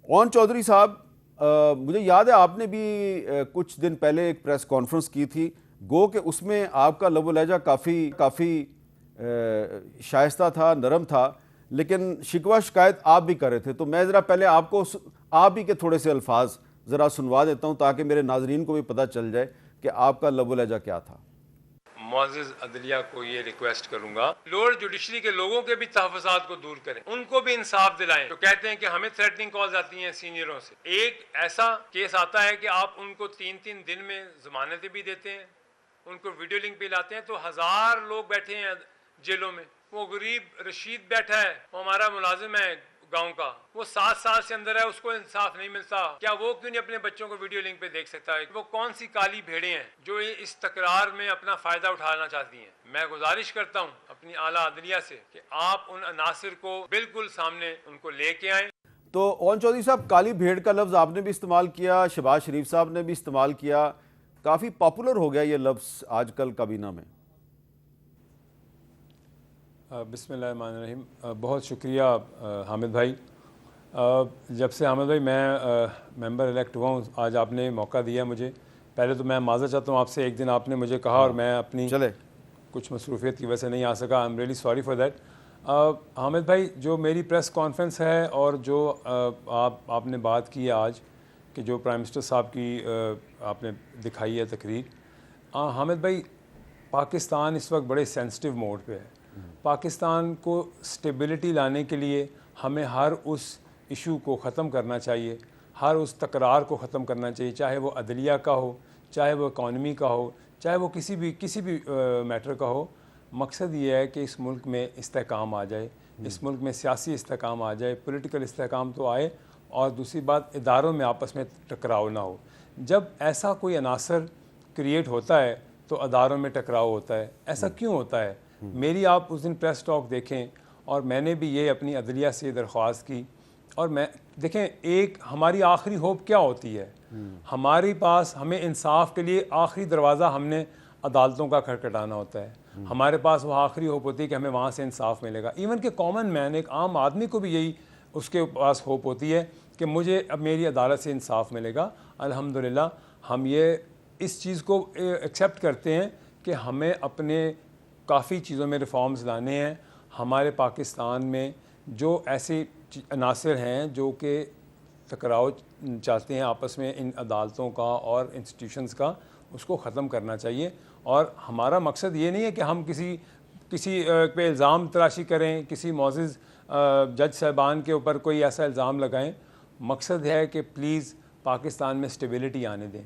اون چودھری صاحب، مجھے یاد ہے آپ نے بھی کچھ دن پہلے ایک پریس کانفرنس کی تھی، گو کہ اس میں آپ کا لب و لہجہ کافی شائستہ تھا، نرم تھا، لیکن شکوہ شکایت آپ بھی کر رہے تھے. تو میں ذرا پہلے آپ ہی کے تھوڑے سے الفاظ ذرا سنوا دیتا ہوں تاکہ میرے ناظرین کو بھی پتہ چل جائے کہ آپ کا لب و لہجہ کیا تھا. معزز عدلیہ کو یہ ریکویسٹ کروں گا، لوور جوڈیشری کے لوگوں کے بھی تحفظات کو دور کریں، ان کو بھی انصاف دلائیں. تو کہتے ہیں کہ ہمیں تھریٹننگ کالز آتی ہیں سینئروں سے. ایک ایسا کیس آتا ہے کہ آپ ان کو 3 دن میں ضمانتیں بھی دیتے ہیں، ان کو ویڈیو لنک پہ لاتے ہیں، تو 1000 لوگ بیٹھے ہیں جیلوں میں. وہ غریب رشید بیٹھا ہے، وہ ہمارا ملازم ہے گاؤں کا، وہ 7 سال سے اندر ہے، اس کو انصاف نہیں ملتا. کیا وہ کیوں نہیں اپنے بچوں کو ویڈیو لنک پہ دیکھ سکتا ہے؟ وہ کون سی کالی بھیڑیں ہیں جو اس تکرار میں اپنا فائدہ اٹھانا چاہتی ہیں؟ میں گزارش کرتا ہوں اپنی اعلیٰ عدلیہ سے کہ آپ ان عناصر کو بالکل سامنے ان کو لے کے آئیں. تو اون چودھری صاحب، کالی بھیڑ کا لفظ آپ نے بھی استعمال کیا، شہباز شریف صاحب نے بھی استعمال کیا، کافی پاپولر ہو گیا یہ لفظ آج کل کابینہ میں. بسم اللہ الرحمن الرحیم. بہت شکریہ حامد بھائی. جب سے حامد بھائی میں ممبر الیکٹ ہوا ہوں، آج آپ نے موقع دیا مجھے. پہلے تو میں معذرت چاہتا ہوں آپ سے، ایک دن آپ نے مجھے کہا اور میں اپنی کچھ مصروفیت کی وجہ سے نہیں آ سکا. I am really sorry for that. Hamid بھائی، جو میری پریس کانفرنس ہے اور جو آپ نے بات کی ہے آج کہ جو پرائم منسٹر صاحب کی آپ نے دکھائی ہے تقریر، حامد بھائی پاکستان اس وقت بڑے سینسٹیو موڈ پہ ہے. پاکستان کو سٹیبلٹی لانے کے لیے ہمیں ہر اس ایشو کو ختم کرنا چاہیے، ہر اس تکرار کو ختم کرنا چاہیے، چاہے وہ عدلیہ کا ہو، چاہے وہ اکانومی کا ہو، چاہے وہ کسی بھی میٹر کا ہو. مقصد یہ ہے کہ اس ملک میں استحکام آ جائے، اس ملک میں سیاسی استحکام آ جائے، پولیٹیکل استحکام تو آئے، اور دوسری بات اداروں میں آپس میں ٹکراؤ نہ ہو. جب ایسا کوئی عناصر کریٹ ہوتا ہے تو اداروں میں ٹکراؤ ہوتا ہے. ایسا کیوں ہوتا ہے؟ میری آپ اس دن پریس ٹاک دیکھیں، اور میں نے بھی یہ اپنی عدلیہ سے درخواست کی. اور میں دیکھیں، ایک ہماری آخری ہوپ کیا ہوتی ہے؟ ہمارے پاس ہمیں انصاف کے لیے آخری دروازہ ہم نے عدالتوں کا کھٹکھٹانا ہوتا ہے. ہمارے پاس وہ آخری ہوپ ہوتی ہے کہ ہمیں وہاں سے انصاف ملے گا. ایون کہ کامن مین، ایک عام آدمی کو بھی یہی اس کے پاس ہوپ ہوتی ہے کہ مجھے اب میری عدالت سے انصاف ملے گا. الحمدللہ ہم یہ اس چیز کو ایکسیپٹ کرتے ہیں کہ ہمیں اپنے کافی چیزوں میں ریفارمز لانے ہیں. ہمارے پاکستان میں جو ایسے عناصر ہیں جو کہ ٹکراؤ چاہتے ہیں آپس میں ان عدالتوں کا اور انسٹیٹیوشنز کا، اس کو ختم کرنا چاہیے. اور ہمارا مقصد یہ نہیں ہے کہ ہم کسی پہ الزام تراشی کریں، کسی معزز جج صاحبان کے اوپر کوئی ایسا الزام لگائیں. مقصد ہے کہ پلیز پاکستان میں سٹیبلٹی آنے دیں،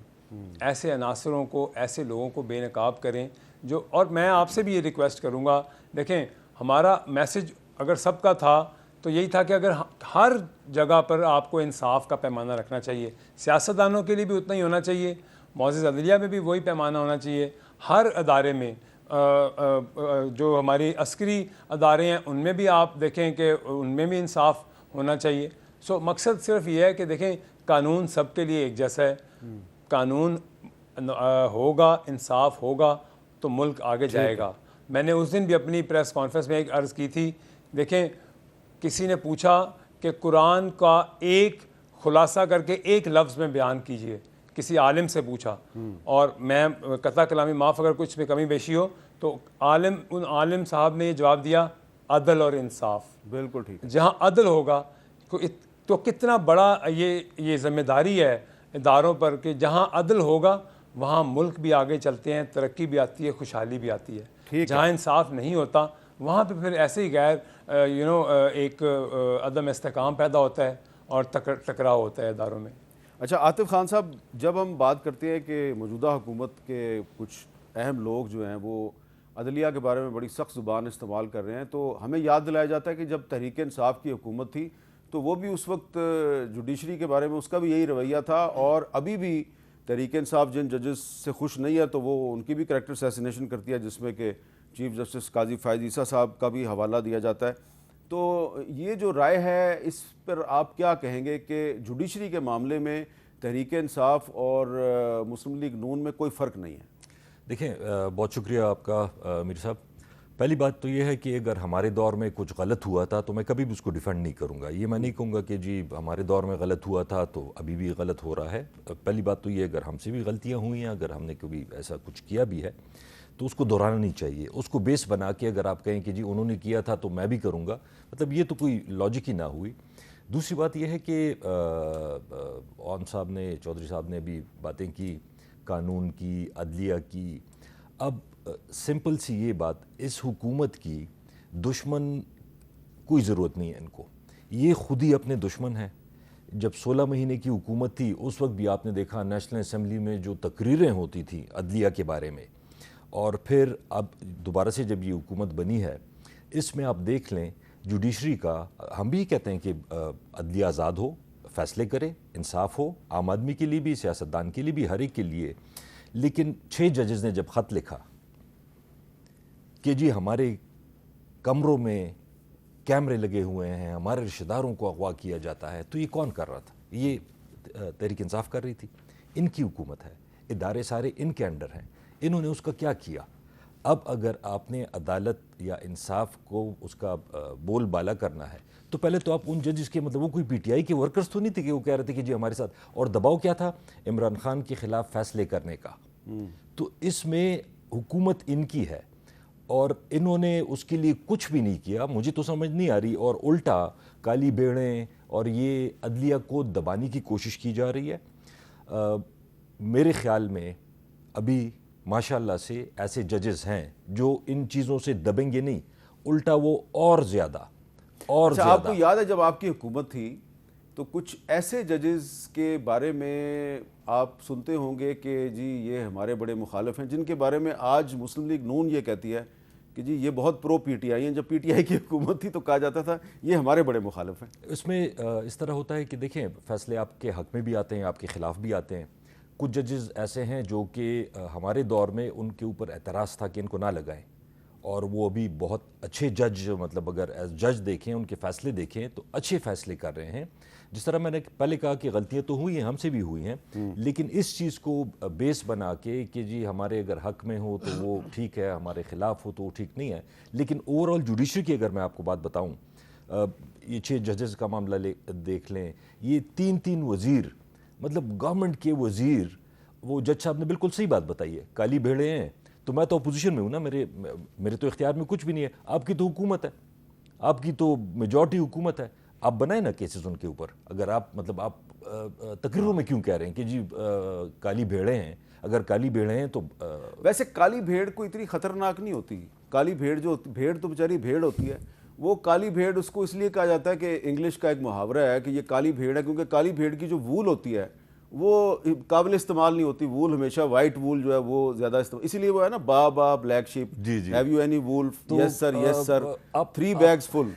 ایسے عناصروں کو، ایسے لوگوں کو بے نقاب کریں جو. اور میں آپ سے بھی یہ ریکویسٹ کروں گا، دیکھیں ہمارا میسج اگر سب کا تھا تو یہی تھا کہ اگر ہر جگہ پر آپ کو انصاف کا پیمانہ رکھنا چاہیے. سیاستدانوں کے لیے بھی اتنا ہی ہونا چاہیے، معزز عدلیہ میں بھی وہی پیمانہ ہونا چاہیے. ہر ادارے میں، جو ہماری عسکری ادارے ہیں ان میں بھی آپ دیکھیں کہ ان میں بھی انصاف ہونا چاہیے. مقصد صرف یہ ہے کہ دیکھیں قانون سب کے لیے ایک جیسا ہے. قانون ہوگا، انصاف ہوگا تو ملک آگے جائے گا. میں نے اس دن بھی اپنی پریس کانفرنس میں ایک عرض کی تھی. دیکھیں، کسی نے پوچھا کہ قرآن کا ایک خلاصہ کر کے ایک لفظ میں بیان کیجئے، کسی عالم سے پوچھا. اور میں قطع کلامی معاف اگر کچھ میں کمی بیشی ہو تو ان عالم صاحب نے یہ جواب دیا، عدل اور انصاف. بالکل ٹھیک. جہاں عدل ہوگا تو کتنا بڑا یہ ذمہ داری ہے اداروں پر کہ جہاں عدل ہوگا وہاں ملک بھی آگے چلتے ہیں، ترقی بھی آتی ہے، خوشحالی بھی آتی ہے. جہاں انصاف نہیں ہوتا وہاں پہ پھر ایسے ہی ایک عدم استحکام پیدا ہوتا ہے اور ٹکراؤ ہوتا ہے اداروں میں. اچھا عاطف خان صاحب، جب ہم بات کرتے ہیں کہ موجودہ حکومت کے کچھ اہم لوگ جو ہیں وہ عدلیہ کے بارے میں بڑی سخت زبان استعمال کر رہے ہیں، تو ہمیں یاد دلایا جاتا ہے کہ جب تحریک انصاف کی حکومت تھی تو وہ بھی اس وقت جوڈیشری کے بارے میں اس کا بھی یہی رویہ تھا. اور ابھی بھی تحریک انصاف جن ججز سے خوش نہیں ہے تو وہ ان کی بھی کریکٹر اسیسینیشن کرتی ہے، جس میں کہ چیف جسٹس قاضی فائز عیسیٰ صاحب کا بھی حوالہ دیا جاتا ہے. تو یہ جو رائے ہے اس پر آپ کیا کہیں گے کہ جوڈیشری کے معاملے میں تحریک انصاف اور مسلم لیگ نون میں کوئی فرق نہیں ہے؟ دیکھیں، بہت شکریہ آپ کا میر صاحب. پہلی بات تو یہ ہے کہ اگر ہمارے دور میں کچھ غلط ہوا تھا تو میں کبھی بھی اس کو ڈیفینڈ نہیں کروں گا. یہ میں نہیں کہوں گا کہ جی ہمارے دور میں غلط ہوا تھا تو ابھی بھی غلط ہو رہا ہے. پہلی بات تو یہ اگر ہم سے بھی غلطیاں ہوئی ہیں, اگر ہم نے کبھی ایسا کچھ کیا بھی ہے تو اس کو دہرانا نہیں چاہیے. اس کو بیس بنا کے اگر آپ کہیں کہ جی انہوں نے کیا تھا تو میں بھی کروں گا, مطلب یہ تو کوئی لاجک ہی نہ ہوئی. دوسری بات یہ ہے کہ عوام صاحب نے, چودھری صاحب نے بھی باتیں کی قانون کی, عدلیہ کی. اب سمپل سی یہ بات, اس حکومت کی دشمن کوئی ضرورت نہیں ہے ان کو, یہ خود ہی اپنے دشمن ہیں. جب 16 مہینے کی حکومت تھی اس وقت بھی آپ نے دیکھا نیشنل اسمبلی میں جو تقریریں ہوتی تھیں عدلیہ کے بارے میں, اور پھر اب دوبارہ سے جب یہ حکومت بنی ہے اس میں آپ دیکھ لیں جوڈیشری کا, ہم بھی کہتے ہیں کہ عدلیہ آزاد ہو, فیصلے کرے, انصاف ہو, عام آدمی کے لیے بھی, سیاستدان کے لیے بھی, ہر ایک کے لیے. لیکن 6 ججز نے جب خط لکھا کہ جی ہمارے کمروں میں کیمرے لگے ہوئے ہیں, ہمارے رشتہ داروں کو اغوا کیا جاتا ہے, تو یہ کون کر رہا تھا؟ یہ تحریک انصاف کر رہی تھی. ان کی حکومت ہے, ادارے سارے ان کے انڈر ہیں, انہوں نے اس کا کیا کیا؟ اب اگر آپ نے عدالت یا انصاف کو اس کا بول بالا کرنا ہے تو پہلے تو آپ ان ججز کے, مطلب وہ کوئی پی ٹی آئی کے ورکرز تو نہیں تھے کہ وہ کہہ رہے تھے کہ جی ہمارے ساتھ, اور دباؤ کیا تھا عمران خان کے خلاف فیصلے کرنے کا. تو اس میں حکومت ان کی ہے اور انہوں نے اس کے لیے کچھ بھی نہیں کیا. مجھے تو سمجھ نہیں آ رہی, اور الٹا کالی بیڑیں اور یہ عدلیہ کو دبانے کی کوشش کی جا رہی ہے. میرے خیال میں ابھی ماشاءاللہ سے ایسے ججز ہیں جو ان چیزوں سے دبیں گے نہیں, الٹا وہ اور زیادہ اور اچھا, زیادہ. آپ کو یاد ہے جب آپ کی حکومت تھی تو کچھ ایسے ججز کے بارے میں آپ سنتے ہوں گے کہ جی یہ ہمارے بڑے مخالف ہیں, جن کے بارے میں آج مسلم لیگ نون یہ کہتی ہے کہ جی یہ بہت پرو پی ٹی آئی ہیں. جب پی ٹی آئی کی حکومت تھی تو کہا جاتا تھا یہ ہمارے بڑے مخالف ہیں. اس میں اس طرح ہوتا ہے کہ دیکھیں فیصلے آپ کے حق میں بھی آتے ہیں, آپ کے خلاف بھی آتے ہیں. کچھ ججز ایسے ہیں جو کہ ہمارے دور میں ان کے اوپر اعتراض تھا کہ ان کو نہ لگائیں, اور وہ ابھی بہت اچھے جج, مطلب اگر ایز جج دیکھیں ان کے فیصلے دیکھیں تو اچھے فیصلے کر رہے ہیں. جس طرح میں نے پہلے کہا کہ غلطیاں تو ہوئی ہیں, ہم سے بھی ہوئی ہیں, لیکن اس چیز کو بیس بنا کے کہ جی ہمارے اگر حق میں ہو تو وہ ٹھیک ہے, ہمارے خلاف ہو تو وہ ٹھیک نہیں ہے. لیکن اوور آل جوڈیشری کی اگر میں آپ کو بات بتاؤں, یہ 6 ججز کا معاملہ دیکھ لیں, یہ 3 وزیر, مطلب گورنمنٹ کے وزیر, وہ جج صاحب نے بالکل صحیح بات بتائی ہے, کالی بھیڑیں ہیں. تو میں تو اپوزیشن میں ہوں نا, میرے تو اختیار میں کچھ بھی نہیں ہے. آپ کی تو حکومت ہے, آپ کی تو میجورٹی حکومت ہے, آپ بنائیں نا کیسز ان کے اوپر. اگر آپ, مطلب آپ تقریروں میں کیوں کہہ رہے ہیں کہ جی کالی بھیڑیں ہیں؟ اگر کالی بھیڑیں ہیں تو ویسے کالی بھیڑ کو اتنی خطرناک نہیں ہوتی. کالی بھیڑ جو بھیڑ تو بیچاری بھیڑ ہوتی ہے, وہ کالی بھیڑ اس کو اس لیے کہا جاتا ہے کہ انگلش کا ایک محاورہ ہے کہ یہ کالی بھیڑ ہے, کیونکہ کالی بھیڑ کی جو وول ہوتی ہے وہ قابل استعمال نہیں ہوتی. وول ہمیشہ وائٹ وول جو ہے وہ زیادہ استعمال, اسی لیے وہ ہے نا با black shape. Have you any وول؟ یس سر, یس سر, 3 بیگز فل.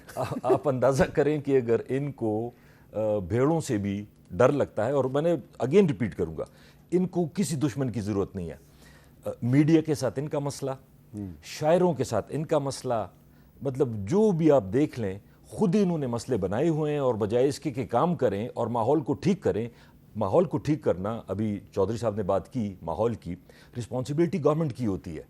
آپ اندازہ کریں کہ اگر ان کو بھیڑوں سے بھی ڈر لگتا ہے, اور میں نے اگین ریپیٹ کروں گا, ان کو کسی دشمن کی ضرورت نہیں ہے. میڈیا کے ساتھ ان کا مسئلہ, شاعروں کے ساتھ ان کا مسئلہ, مطلب جو بھی آپ دیکھ لیں خود ہی انہوں نے مسئلے بنائے ہوئے ہیں, اور بجائے اس کے کہ کام کریں اور ماحول کو ٹھیک کریں. ماحول کو ٹھیک کرنا, ابھی چودھری صاحب نے بات کی ماحول کی, رسپانسبلٹی گورنمنٹ کی ہوتی ہے.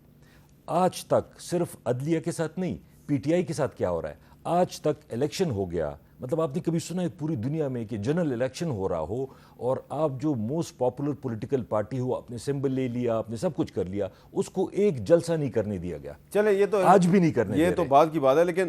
آج تک صرف عدلیہ کے ساتھ نہیں, پی ٹی آئی کے ساتھ کیا ہو رہا ہے, آج تک الیکشن ہو گیا, مطلب آپ نے کبھی سنا ہے پوری دنیا میں کہ جنرل الیکشن ہو رہا ہو اور آپ جو موسٹ پاپولر پولیٹیکل پارٹی ہو, آپ نے سمبل لے لیا, آپ نے سب کچھ کر لیا, اس کو ایک جلسہ نہیں کرنے دیا گیا. چلے یہ تو آج بھی نہیں کرنے دے یہ رہے. تو بات کی بات ہے, لیکن